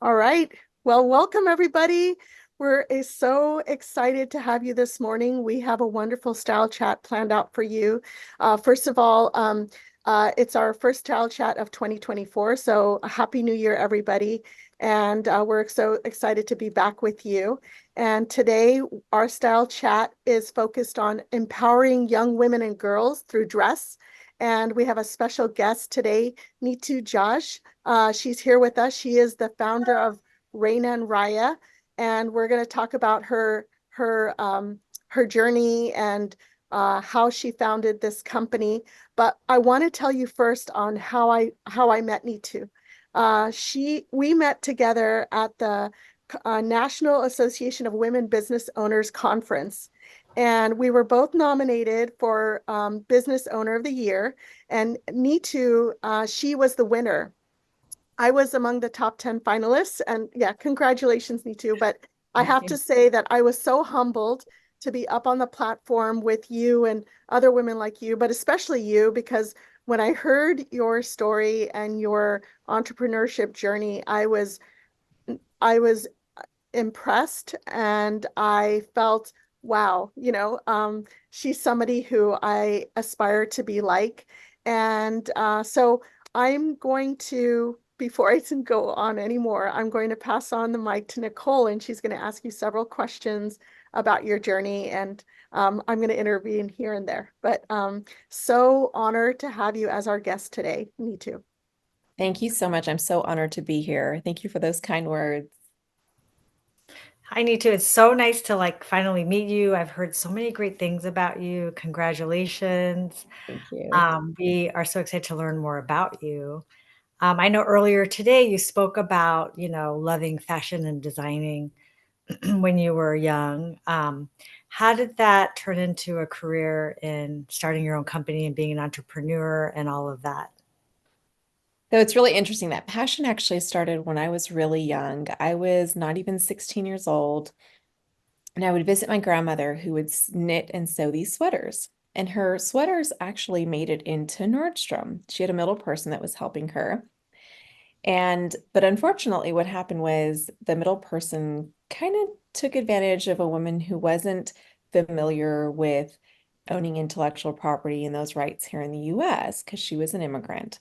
All right. Well, welcome everybody. We're so excited to have you this morning. We have a wonderful style chat planned out for you. First of all, it's our first style chat of 2024. So a happy new year, everybody. And we're so excited to be back with you. And today, our style chat is focused on empowering young women and girls through dress. And we have a special guest today, Neetu Jhaj. She's here with us. She is the founder of RehnaRaiya, and we're going to talk about her journey and how she founded this company. But I want to tell you first on how I met Neetu. We met together at the National Association of Women Business Owners Conference. And we were both nominated for Business Owner of the Year. And Neetu, she was the winner. I was among the top 10 finalists. And yeah, congratulations, Neetu. But I Thank have to you. say that I was so humbled to be up on the platform with you and other women like you, but especially you, because when I heard your story and your entrepreneurship journey, I was impressed and I felt, wow, she's somebody who I aspire to be like. And so I'm going to, before I can go on anymore, I'm going to pass on the mic to Nicole and she's going to ask you several questions about your journey. And I'm going to intervene here and there. But so honored to have you as our guest today. Me too. Thank you so much. I'm so honored to be here. Thank you for those kind words. Hi, Neetu. It's so nice to finally meet you. I've heard so many great things about you. Congratulations. Thank you. We are so excited to learn more about you. I know earlier today you spoke about, loving fashion and designing when you were young. How did that turn into a career in starting your own company and being an entrepreneur and all of that? So it's really interesting. That passion actually started when I was really young. I was not even 16 years old, and I would visit my grandmother who would knit and sew these sweaters. And her sweaters actually made it into Nordstrom. She had a middle person that was helping her. But unfortunately, what happened was the middle person kind of took advantage of a woman who wasn't familiar with owning intellectual property and those rights here in the US because she was an immigrant.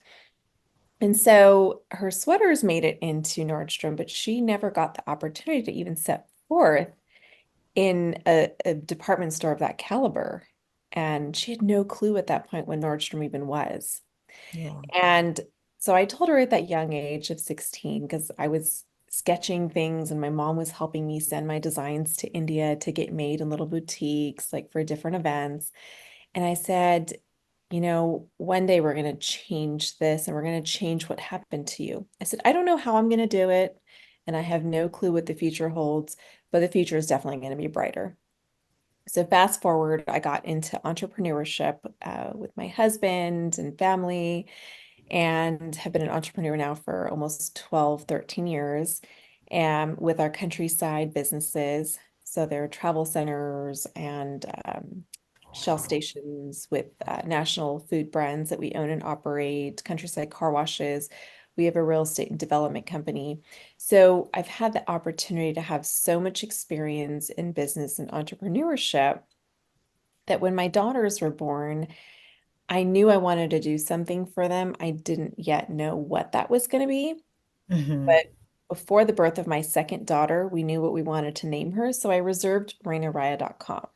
And so her sweaters made it into Nordstrom, but she never got the opportunity to even set forth in a department store of that caliber. And she had no clue at that point when Nordstrom even was. Yeah. And so I told her at that young age of 16, because I was sketching things and my mom was helping me send my designs to India to get made in little boutiques, like for different events. And I said, one day we're going to change this and we're going to change what happened to you. I said, I don't know how I'm going to do it. And I have no clue what the future holds, but the future is definitely going to be brighter. So fast forward, I got into entrepreneurship with my husband and family and have been an entrepreneur now for almost 12, 13 years, and with our countryside businesses. So there are travel centers and Shell stations with national food brands that we own and operate, countryside car washes. We have a real estate and development company. So I've had the opportunity to have so much experience in business and entrepreneurship that when my daughters were born, I knew I wanted to do something for them. I didn't yet know what that was going to be. Hmm. But before the birth of my second daughter, we knew what we wanted to name her. So I reserved RehnaRaiya.com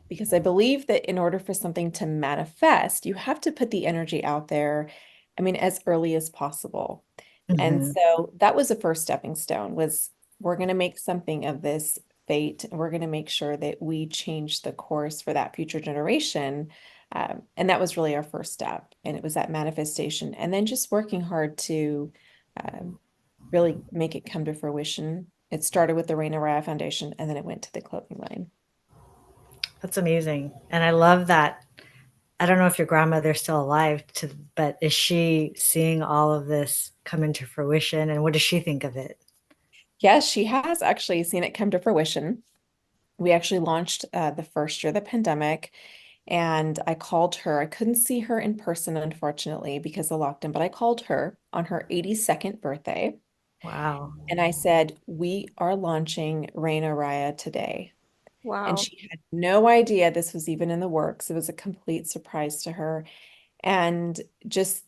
because I believe that in order for something to manifest, you have to put the energy out there, I mean, as early as possible. And Hmm. so that was the first stepping stone was we're going to make something of this fate and we're going to make sure that we change the course for that future generation. And that was really our first step. And it was that manifestation. And then just working hard to um, really make it come to fruition. It started with the RehnaRaiya Foundation and then it went to the clothing line. That's amazing. And I love that. I don't know if your grandmother's still alive, but is she seeing all of this come into fruition? And what does she think of it? Yes, she has actually seen it come to fruition. We actually launched the first year of the pandemic, and I called her. I couldn't see her in person, unfortunately, because of lockdown, but I called her on her 82nd birthday. Wow. And I said, we are launching RehnaRaiya today. And Wow. she had no idea this was even in the works. It was a complete surprise to her. And just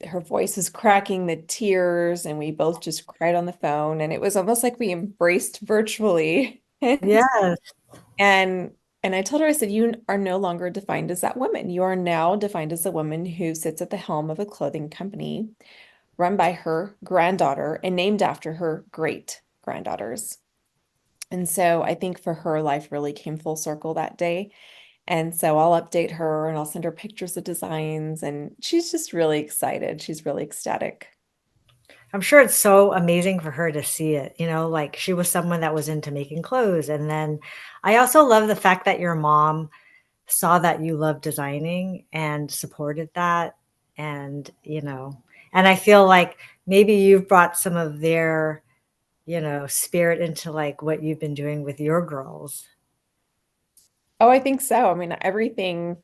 her voice was cracking the tears, and we both just cried on the phone. And it was almost like we embraced virtually. Yes. And and I told her, I said, you are no longer defined as that woman. You are now defined as a woman who sits at the helm of a clothing company run by her granddaughter and named after her great granddaughters. And so I think for her, life really came full circle that day. And so I'll update her and I'll send her pictures of designs, and she's just really excited. She's really ecstatic. I'm sure it's so amazing for her to see it, like she was someone that was into making clothes. And then I also love the fact that your mom saw that you love designing and supported that. And, and I feel like maybe you've brought some of their, spirit into like what you've been doing with your girls. Oh, I think so. I mean, everything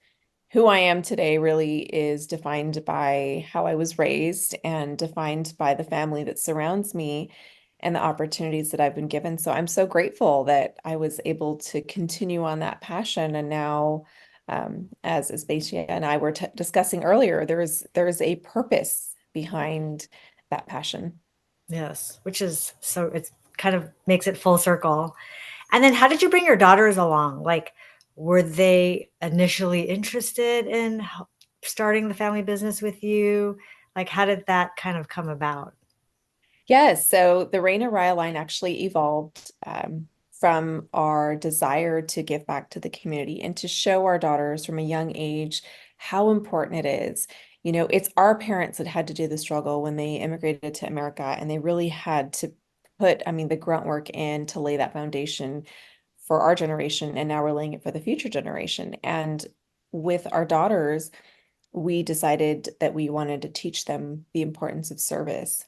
who I am today really is defined by how I was raised and defined by the family that surrounds me and the opportunities that I've been given. So I'm so grateful that I was able to continue on that passion. And now, as Basia and I were discussing earlier, there is a purpose behind that passion. Yes, which is so it's kind of makes it full circle. And then how did you bring your daughters along? Like, were they initially interested in starting the family business with you? Like, how did that kind of come about? Yes, so the RehnaRaiya line actually evolved from our desire to give back to the community and to show our daughters from a young age how important it is. You know, it's our parents that had to do the struggle when they immigrated to America, and they really had to put, I mean, the grunt work in to lay that foundation for our generation, and now we're laying it for the future generation. And with our daughters, we decided that we wanted to teach them the importance of service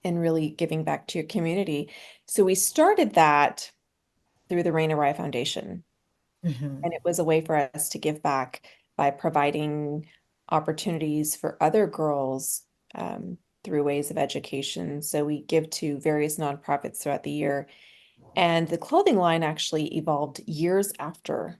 and really giving back to your community. So we started that through the RehnaRaiya Foundation. Hmm. And it was a way for us to give back by providing opportunities for other girls through ways of education. So we give to various nonprofits throughout the year. And the clothing line actually evolved years after.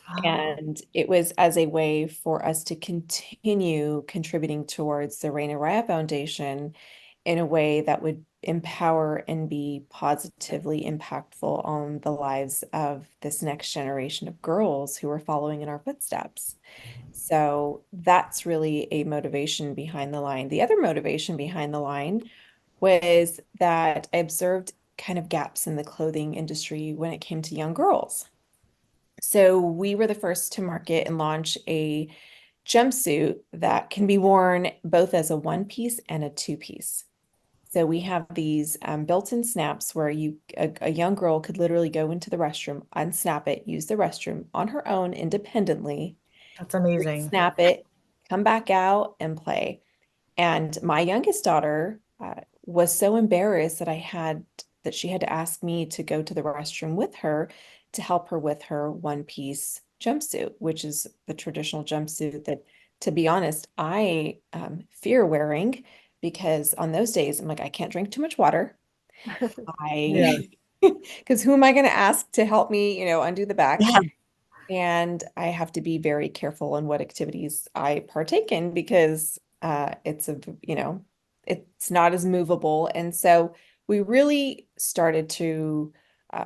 Oh, And it was as a way for us to continue contributing towards the RehnaRaiya Foundation in a way that would empower and be positively impactful on the lives of this next generation of girls who are following in our footsteps. So that's really a motivation behind the line. The other motivation behind the line was that I observed kind of gaps in the clothing industry when it came to young girls. So we were the first to market and launch a jumpsuit that can be worn both as a one piece and a two piece. So we have these built-in snaps where a young girl could literally go into the restroom, unsnap it, use the restroom on her own independently, that's amazing. re-snap it, come back out and play. And my youngest daughter was so embarrassed that she had to ask me to go to the restroom with her to help her with her one piece jumpsuit, which is the traditional jumpsuit that, to be honest, I fear wearing because on those days I'm like, I can't drink too much water. Yeah. I, because who am I going to ask to help me, undo the back? Yeah. And I have to be very careful on what activities I partake in because it's not as movable. And so we really started to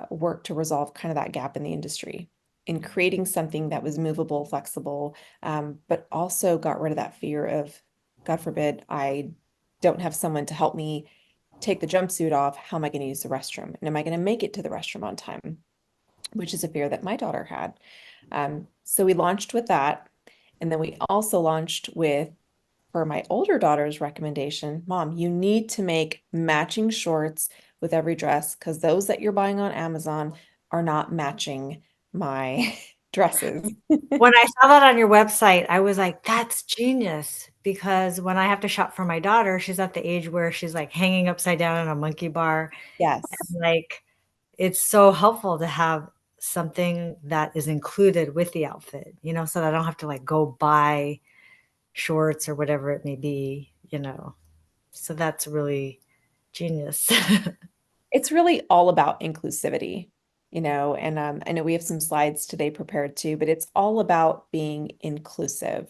work to resolve kind of that gap in the industry in creating something that was movable, flexible, but also got rid of that fear of, God forbid, I don't have someone to help me take the jumpsuit off. How am I going to use the restroom? And am I going to make it to the restroom on time? Which is a fear that my daughter had. So we launched with that. And then we also launched with, for my older daughter's recommendation, Mom, you need to make matching shorts with every dress because those that you're buying on Amazon are not matching my dresses. When I saw that on your website, I was like, that's genius. Because when I have to shop for my daughter, she's at the age where she's like hanging upside down in a monkey bar. Yes. Like, it's so helpful to have something that is included with the outfit, so that I don't have to like go buy shorts or whatever it may be. So that's really Genius. It's really all about inclusivity, and I know we have some slides today prepared too, but it's all about being inclusive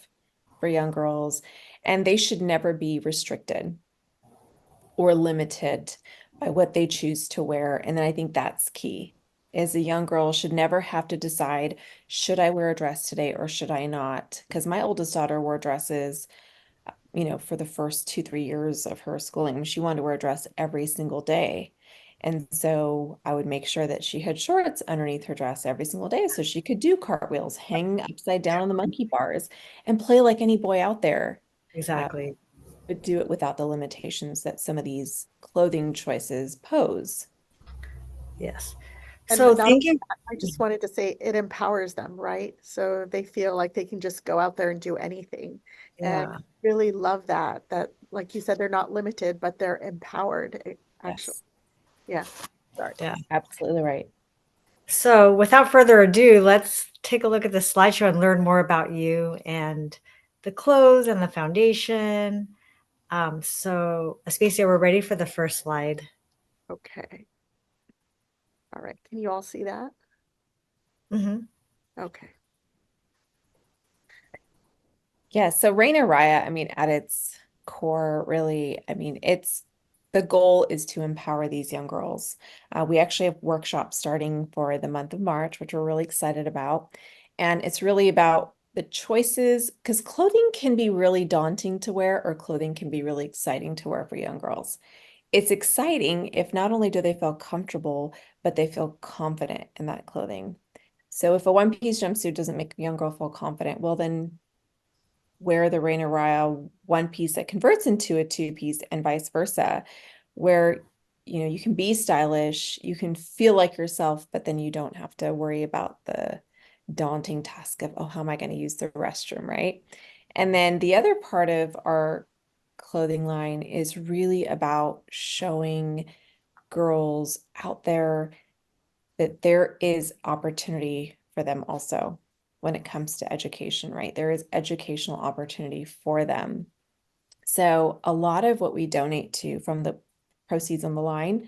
for young girls, and they should never be restricted or limited by what they choose to wear. And then I think that's key, is a young girl should never have to decide, should I wear a dress today or should I not? Because my oldest daughter wore dresses, for the first 2, 3 years of her schooling. She wanted to wear a dress every single day. And so I would make sure that she had shorts underneath her dress every single day so she could do cartwheels, hang upside down on the monkey bars, and play like any boy out there. Exactly. But do it without the limitations that some of these clothing choices pose. Yes. And So not only thinking, that, I just wanted to say it empowers them, right? So they feel like they can just go out there and do anything. And yeah, really love that, like you said, they're not limited, but they're empowered, actually. Yes, Yeah. Sorry. yeah. absolutely right. So without further ado, let's take a look at the slideshow and learn more about you and the clothes and the foundation. So Aspasia, we're ready for the first slide. Okay. All right. Can you all see that? Mm-hmm. Okay. Yeah, so RehnaRaiya, I mean, at its core, really, I mean, the goal is to empower these young girls. We actually have workshops starting for the month of March, which we're really excited about. And it's really about the choices, because clothing can be really daunting to wear, or clothing can be really exciting to wear for young girls. It's exciting if not only do they feel comfortable, but they feel confident in that clothing. So if a one-piece jumpsuit doesn't make a young girl feel confident, well, then wear the RehnaRaiya one piece that converts into a two-piece and vice versa, where you can be stylish, you can feel like yourself, but then you don't have to worry about the daunting task of, oh, how am I going to use the restroom, right? And then the other part of our clothing line is really about showing girls out there that there is opportunity for them also when it comes to education, right? There is educational opportunity for them. So a lot of what we donate to from the proceeds on the line,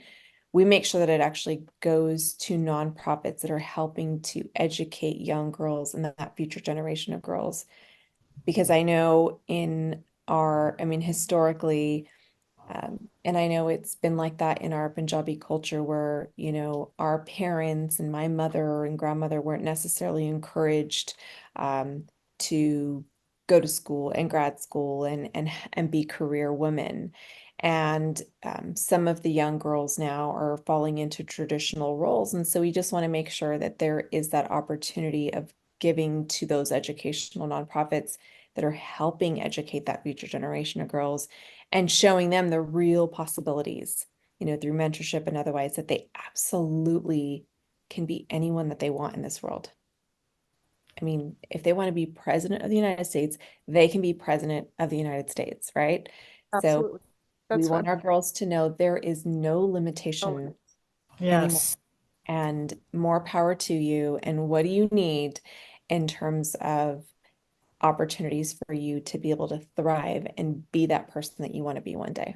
we make sure that it actually goes to nonprofits that are helping to educate young girls and that future generation of girls. Because I know I mean, historically, and I know it's been like that in our Punjabi culture where, our parents and my mother and grandmother weren't necessarily encouraged to go to school and grad school and be career women. And some of the young girls now are falling into traditional roles. And so we just want to make sure that there is that opportunity of giving to those educational nonprofits that are helping educate that future generation of girls and showing them the real possibilities, through mentorship and otherwise, that they absolutely can be anyone that they want in this world. I mean, if they want to be president of the United States, they can be president of the United States, right? So Absolutely. we That's want fun. our girls to know there is no Oh, limitation anymore, Yes. and more power to you. And what do you need in terms of opportunities for you to be able to thrive and be that person that you want to be one day?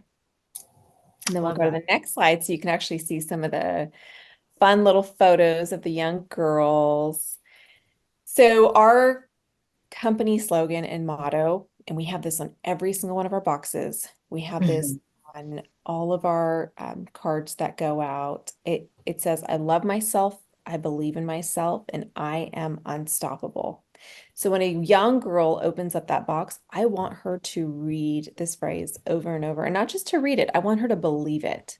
And then we'll Love go to that. the next slide so you can actually see some of the fun little photos of the young girls. So our company slogan and motto, and we have this on every single one of our boxes. We have this Mhm. on all of our cards that go out. It says, "I love myself, I believe in myself, and I am unstoppable." So when a young girl opens up that box, I want her to read this phrase over and over, and not just to read it, I want her to believe it,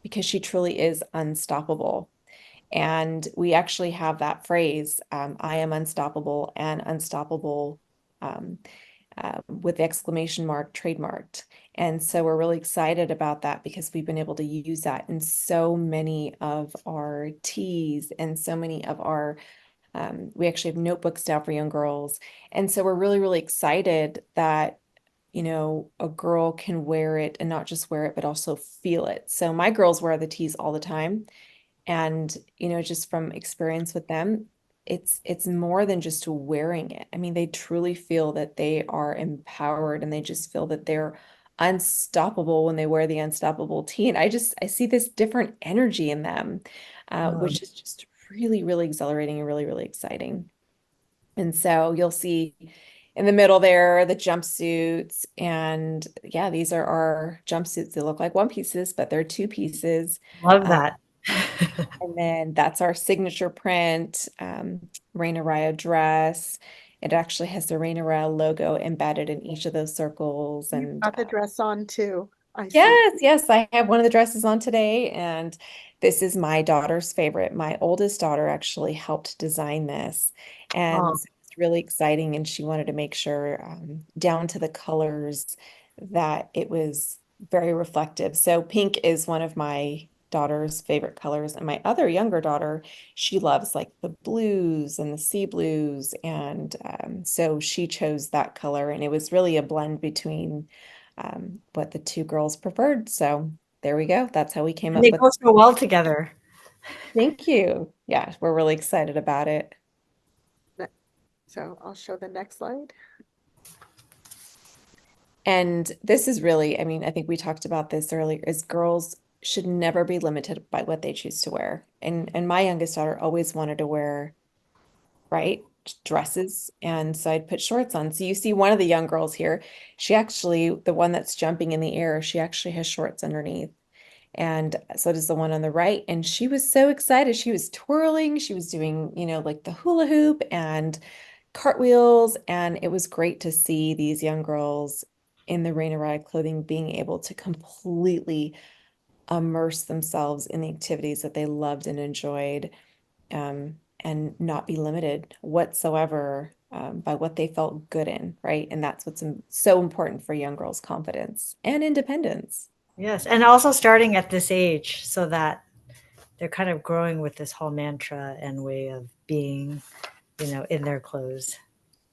because she truly is unstoppable. And we actually have that phrase, I am unstoppable, and unstoppable um, with the exclamation mark trademarked. And so we're really excited about that because we've been able to use that in so many of our teas and so many of our, we actually have notebooks now for young girls. And so we're really, really excited that a girl can wear it and not just wear it, but also feel it. So my girls wear the tees all the time. And, just from experience with them, it's more than just wearing it. I mean, they truly feel that they are empowered and they just feel that they're unstoppable when they wear the unstoppable tee. And I see this different energy in them, Mm. which is just really, really exhilarating and really, really exciting. And so you'll see in the middle there the jumpsuits. And yeah, these are our jumpsuits. They look like one pieces, but they're two pieces. Love that. And then that's our signature print, RehnaRaiya dress. It actually has the RehnaRaiya logo embedded in each of those circles. You've And got the dress on too. I see. yes, I have one of the dresses on today. And this is my daughter's favorite. My oldest daughter actually helped design this. And Oh, so it's really exciting. And she wanted to make sure, down to the colors, that it was very reflective. So pink is one of my daughter's favorite colors. And my other younger daughter, she loves like the blues and the sea blues. And so she chose that color. And it was really a blend between what the two girls preferred. So there we go. That's how we came and up they with. go so well together. Thank you. Yeah, we're really excited about it. So I'll show the next slide. And this is really, I mean, I think we talked about this earlier, is girls should never be limited by what they choose to wear. And my youngest daughter always wanted to wear, right, dresses. And so I'd put shorts on. So you see one of the young girls here, she actually, the one that's jumping in the air, she actually has shorts underneath. And so does the one on the right. And she was so excited. She was twirling. She was doing, like the hula hoop and cartwheels. And it was great to see these young girls in the RehnaRaiya clothing being able to completely immerse themselves in the activities that they loved and enjoyed, and not be limited whatsoever, by what they felt good in, right? And that's what's so important for young girls' confidence and independence. Yes, and also starting at this age so that they're kind of growing with this whole mantra and way of being, in their clothes.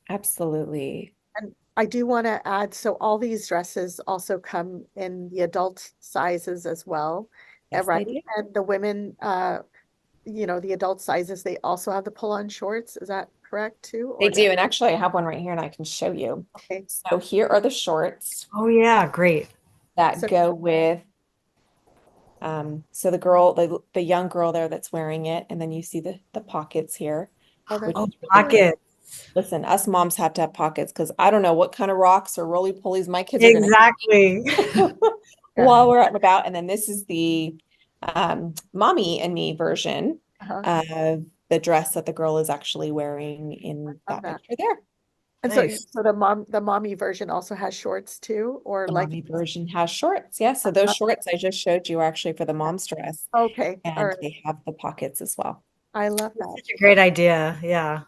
Absolutely. And I do want to add, so all these dresses also come in the adult sizes as well. Yes, they Right. do. And the women, the adult sizes, they also have the pull-on shorts. Is that correct too, They or no? do. And actually, I have one right here and I can show you. Okay. So here are the shorts Oh yeah, great. that So, go with, so the young girl there that's wearing it, and then you see the pockets here, oh, which that's Oh, is really really, great. pocket. Listen, us moms have to have pockets because I don't know what kind of rocks or roly-polies my kids are going Exactly. to yeah. while we're out and about. And then this is the mommy and me version Uh-huh. of the dress that the girl is actually wearing in Love that that. picture there. And so, Nice. so the mommy version also has shorts too, or The like, mommy version has shorts. Yeah, so those uh, shorts I just showed you are actually for the mom's dress, okay, all and right. they have the pockets as well. I love That's that. such a great idea. Yeah.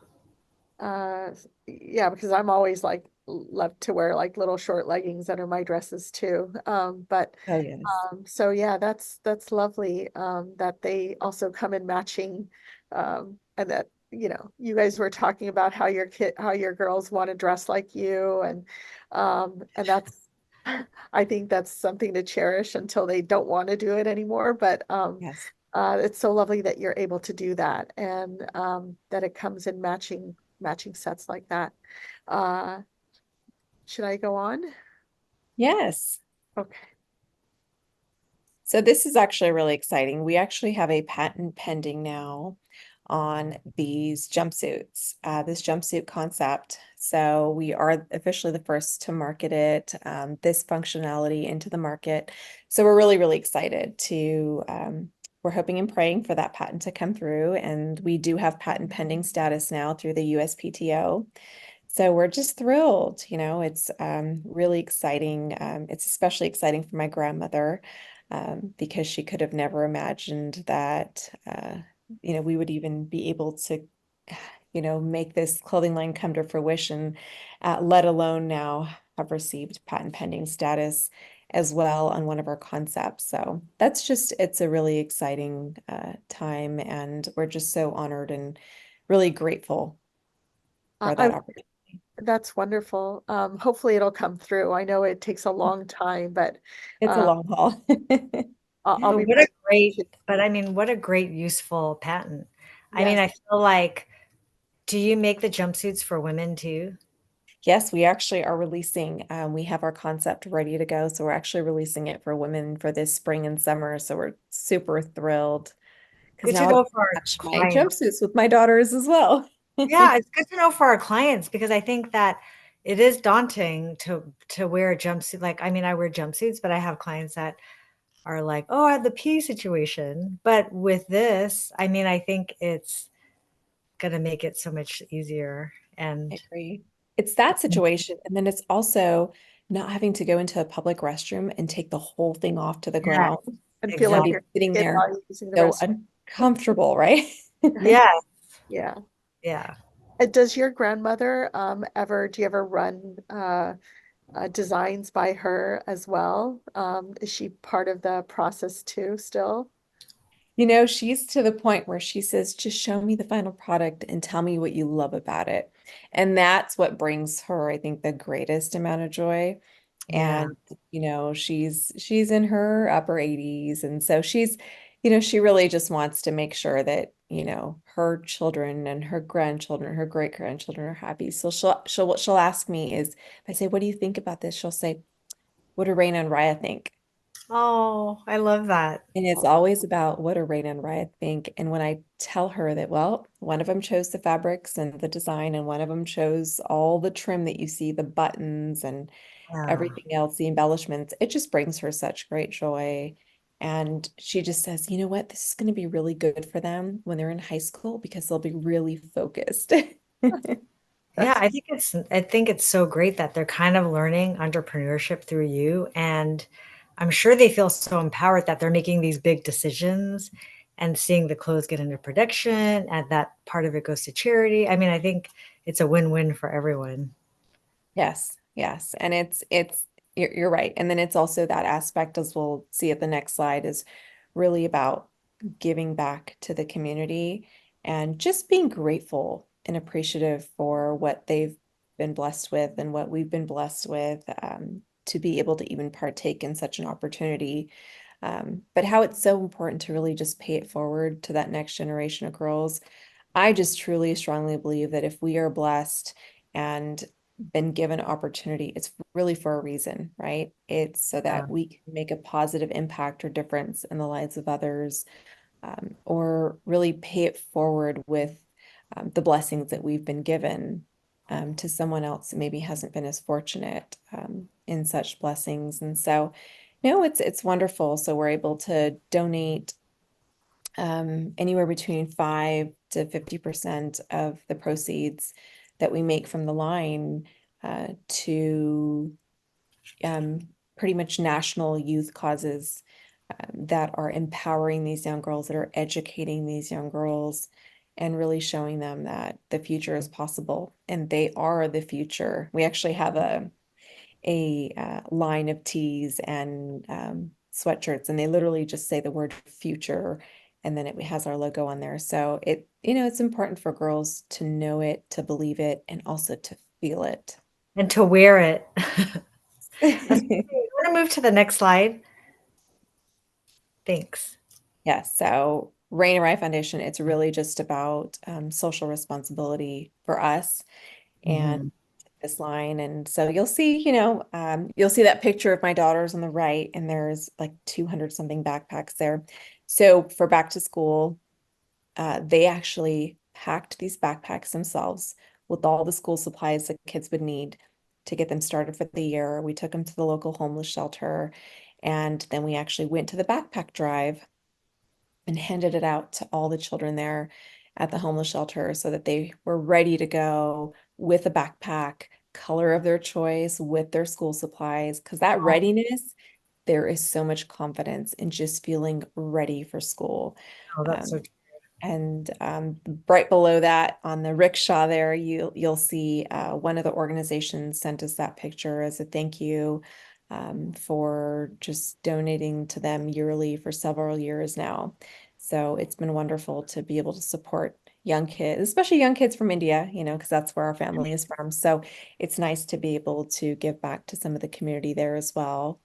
Yeah, because I'm always like love to wear like little short leggings under my dresses too. But Oh, yes. so yeah, that's lovely. That they also come in matching, and that you guys were talking about how your girls want to dress like you, and that's I think that's something to cherish until they don't want to do it anymore. But Yes. it's so lovely that you're able to do that, and that it comes in matching sets like that. Uh, should I go on? Yes. Okay. So this is actually really exciting. We actually have a patent pending now on these jumpsuits, this jumpsuit concept. So we are officially the first to market it, this functionality into the market. So we're really, really excited to, we're hoping and praying for that patent to come through. And we do have patent pending status now through the USPTO. So we're just thrilled, it's really exciting. It's especially exciting for my grandmother, because she could have never imagined that, we would even be able to, make this clothing line come to fruition, let alone now have received patent pending status as well on one of our concepts. So it's a really exciting time, and we're just so honored and really grateful for I that opportunity. That's wonderful. Hopefully it'll come through. I know it takes a long time, but It's a uh, long haul. I'll But be what a praying. great, but I mean, what a great useful patent. I mean, Yes. I feel like, do you make the jumpsuits for women too? Yes, we actually are releasing, we have our concept ready to go. So we're actually releasing it for women for this spring and summer. So we're super thrilled because Good to now I can know for our match my clients. jumpsuits with my daughters as well. Yeah, it's good to know for our clients because I think that it is daunting to wear a jumpsuit. Like, I mean, I wear jumpsuits, but I have clients that are like, "Oh, I have the pee situation." But with this, I mean, I think it's gonna make it so much easier. I And agree. It's that situation. And then it's also not having to go into a public restroom and take the whole thing off to the yes, ground And feel and like exactly. be you're sitting naked there while you're using the so restroom. uncomfortable, right? Yeah, Yeah. yeah. Does your grandmother do you ever run designs by her as well? Is she part of the process too still? You know, she's to the point where she says, just show me the final product and tell me what you love about it. And that's what brings her, I think, the greatest amount of joy. Yeah. And, you know, she's in her upper 80s. And so she's, you know, she really just wants to make sure that, you know, her children and her grandchildren, her great grandchildren are happy. So what she'll ask me is, if I say, what do you think about this? She'll say, what do Raina and Raya think? Oh, I love that. And it's always about what do Raina and Raya think. And when I tell her that, well, one of them chose the fabrics and the design, and one of them chose all the trim that you see, the buttons and Yeah. everything else, the embellishments, it just brings her such great joy. And she just says, you know what, this is going to be really good for them when they're in high school because they'll be really focused. Yeah, That's I think it's so great that they're kind of learning entrepreneurship through you, and I'm sure they feel so empowered that they're making these big decisions and seeing the clothes get into production and that part of it goes to charity. I mean, I think it's a win-win for everyone. Yes, yes. And you're right. And then it's also that aspect, as we'll see at the next slide, is really about giving back to the community and just being grateful and appreciative for what they've been blessed with and what we've been blessed with, to be able to even partake in such an opportunity. But how it's so important to really just pay it forward to that next generation of girls. I just truly strongly believe that if we are blessed and been given opportunity, it's really for a reason, right? It's so Yeah. that we can make a positive impact or difference in the lives of others, or really pay it forward with the blessings that we've been given, to someone else that maybe hasn't been as fortunate in such blessings. And so, no, it's wonderful. So we're able to donate anywhere between 5 to 50% of the proceeds that we make from the line, to pretty much national youth causes, that are empowering these young girls, that are educating these young girls, and really showing them that the future is possible and they are the future. We actually have a line of tees and sweatshirts, and they literally just say the word future, and then it has our logo on there. So you know, it's important for girls to know it, to believe it, and also to feel it. And to wear it. That's great. You want to move to the next slide? Thanks. Yeah, so RehnaRaiya Foundation, it's really just about social responsibility for us and Mhm. this line. And so you'll see, you know, you'll see that picture of my daughters on the right, and there's like 200 something backpacks there. So for back to school, they actually packed these backpacks themselves with all the school supplies that kids would need to get them started for the year. We took them to the local homeless shelter, and then we actually went to the backpack drive and handed it out to all the children there at the homeless shelter so that they were ready to go with a backpack, color of their choice, with their school supplies. Because that readiness, there is so much confidence in just feeling ready for school. Oh, that's so Um, and right below that on the rickshaw there, you'll see one of the organizations sent us that picture as a thank you, for just donating to them yearly for several years now. So it's been wonderful to be able to support young kids, especially young kids from India, you know, because that's where our family is from. So it's nice to be able to give back to some of the community there as well.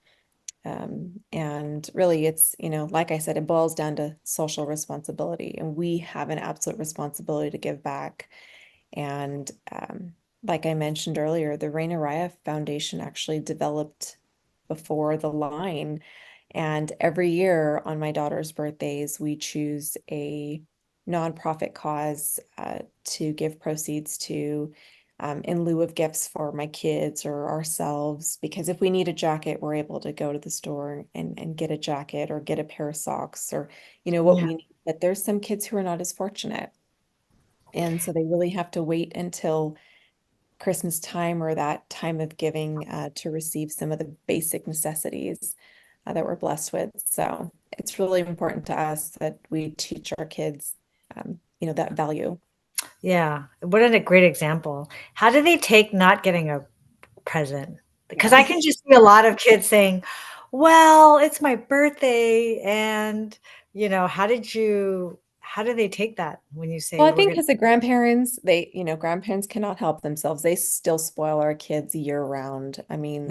And really, it's, you know, like I said, it boils down to social responsibility, and we have an absolute responsibility to give back. And like I mentioned earlier, the RehnaRaiya Foundation actually developed before the line. And every year on my daughter's birthdays, we choose a nonprofit cause to give proceeds to in lieu of gifts for my kids or ourselves. Because if we need a jacket, we're able to go to the store and get a jacket or get a pair of socks or, what Yeah. we need. But there's some kids who are not as fortunate. And so they really have to wait until Christmas time or that time of giving to receive some of the basic necessities that we're blessed with. So it's really important to us that we teach our kids, that value. Yeah. What a great example. How do they take not getting a present? Because I can Yes. just see a lot of kids saying, well, it's my birthday. And, how do they take that when you Well, say I we're think going to? because grandparents cannot help themselves. They still spoil our kids year round. I mean,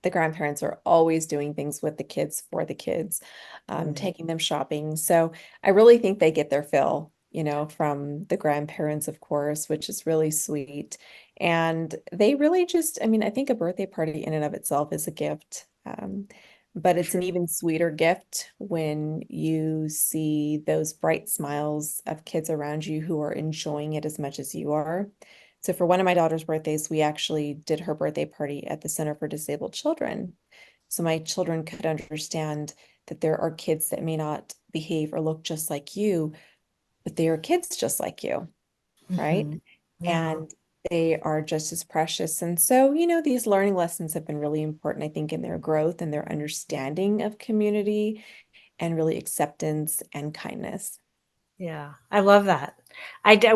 the grandparents are always doing things with the kids for the kids, Mm, taking them shopping. So I really think they get their fill, from the grandparents, of course, which is really sweet. And they really just, I mean, I think a birthday party in and of itself is a gift. But it's an true. even sweeter gift when you see those bright smiles of kids around you who are enjoying it as much as you are. So for one of my daughter's birthdays, we actually did her birthday party at the Center for Disabled Children. So my children could understand that there are kids that may not behave or look just like you, but they are kids just like you, right? Mhm. Yeah. And they are just as precious. And so, these learning lessons have been really important, I think, in their growth and their understanding of community and really acceptance and kindness. Yeah. I love that.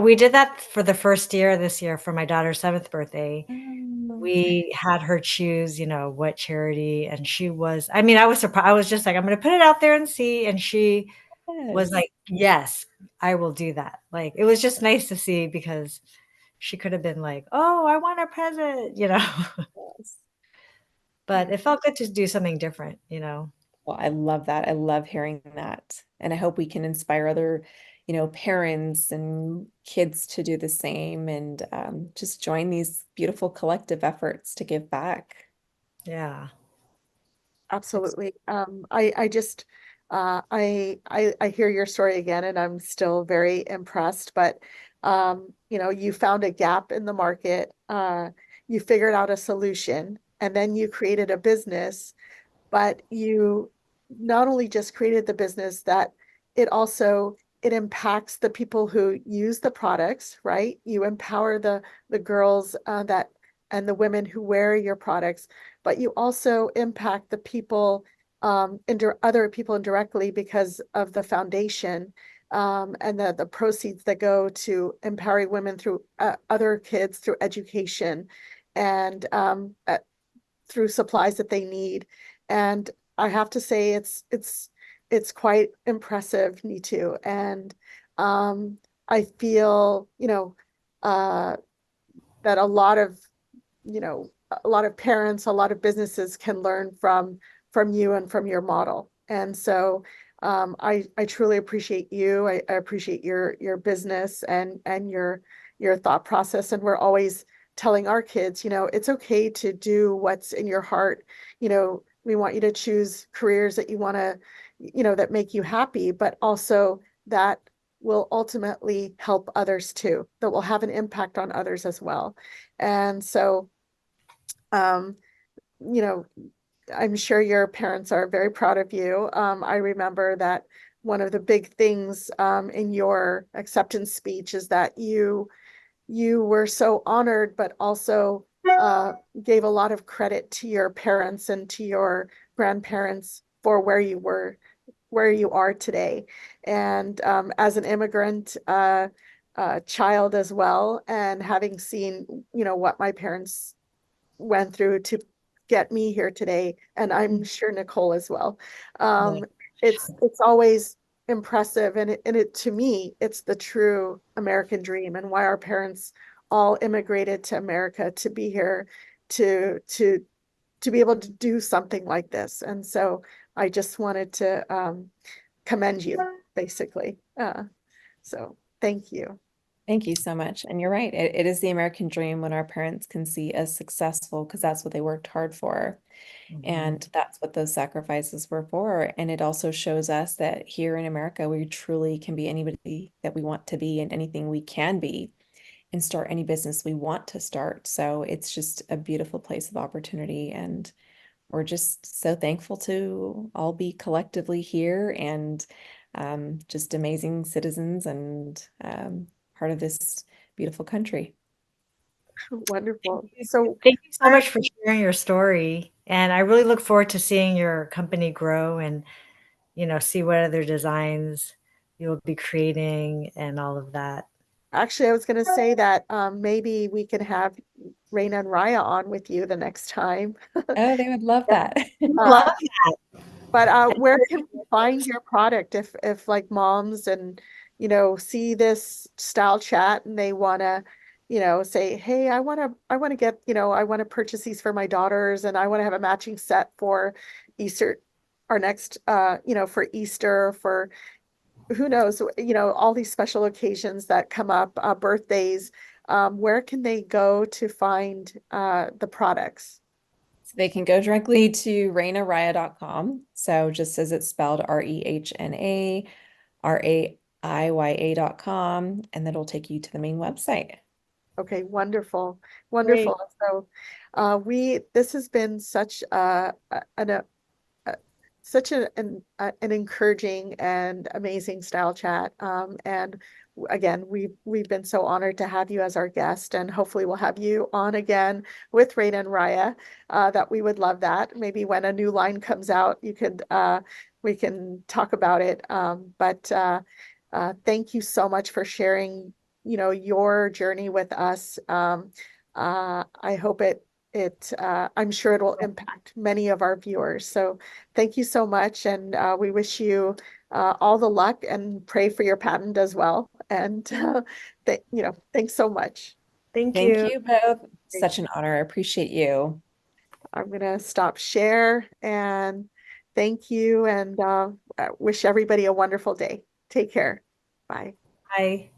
We did that for the first year this year for my daughter's 7th birthday. Oh, We had her choose, what charity, and I mean, I was surprised. I was just like, I'm going to put it out there and see. And she was yes. like, yes, I will do that. Like, it was just nice to see because she could have been like, oh, I want a present. Yes. But Yeah. it felt good to do something different. Well, I love that. I love hearing that. And I hope we can inspire other, parents and kids to do the same and just join these beautiful collective efforts to give back. Yeah. It's, Absolutely. I just, I hear your story again, and I'm still very impressed. But, you found a gap in the market. You figured out a solution, and then you created a business. But you not only just created the business, that it also it impacts the people who use the products, right? You empower the girls that and the women who wear your products, but you also impact the people other people indirectly because of the foundation, and the proceeds that go to empowering women through other kids through education and through supplies that they need. And I have to say it's quite impressive, Neetu. And I feel, uh, that a lot of parents, a lot of businesses can learn from you and from your model. And so I truly appreciate you. I appreciate your business and your thought process. And we're always telling our kids, it's okay to do what's in your heart. We want you to choose careers that you want to, that make you happy, but also that will ultimately help others too, that will have an impact on others as well. And so, um, you know, I'm sure your parents are very proud of you. I remember that one of the big things in your acceptance speech is that you were so honored, but also gave a lot of credit to your parents and to your grandparents for where you are today. And as an immigrant child as well, and having seen, what my parents went through to get me here today, and I'm sure Nicole as well. yeah. Um, it's always impressive, and it to me, it's the true American dream, and why our parents all immigrated to America to be here to to to be able to do something like this. And so I just wanted to commend you, basically. So thank you. Thank you so much. And you're right. It is the American dream when our parents can see us successful because that's what they worked hard for. Mhm. And that's what those sacrifices were for. And it also shows us that here in America, we truly can be anybody that we want to be and anything we can be and start any business we want to start. So it's just a beautiful place of opportunity. And we're just so thankful to all be collectively here and just amazing citizens and part of this beautiful country. Wonderful. So Thank you so where, much for sharing your story. And I really look forward to seeing your company grow and, see what other designs you'll be creating and all of that. actually, I was going to say that maybe we can have Reina and Raya on with you the next time. Oh, they would love that. Uh, Love but where can we find your product if like moms and see this style chat and they want to say, hey, I want to get I want to purchase these for my daughters and I want to have a matching set for Easter, our next for Easter, for who knows, all these special occasions that come up, birthdays. Where can they go to find the products? So they can go directly to RehnaRaiya.com. So just as it's spelled RehnaRaiya.com, and that'll take you to the main website. Okay, wonderful, Great. wonderful. So, this has been such a such an encouraging and amazing style chat. And again, we've been so honored to have you as our guest, and hopefully we'll have you on again with Raina and Raya. That we would love that. Maybe when a new line comes out, you could we can talk about it. But thank you so much for sharing, your journey with us. I hope I'm sure it will impact many of our viewers. So thank you so much. And we wish you all the luck and pray for your patent as well. And, thanks so much. Thank Thank you. you both. Such an honor. I appreciate you. I'm going to stop share and thank you and wish everybody a wonderful day. Take care. Bye. Bye.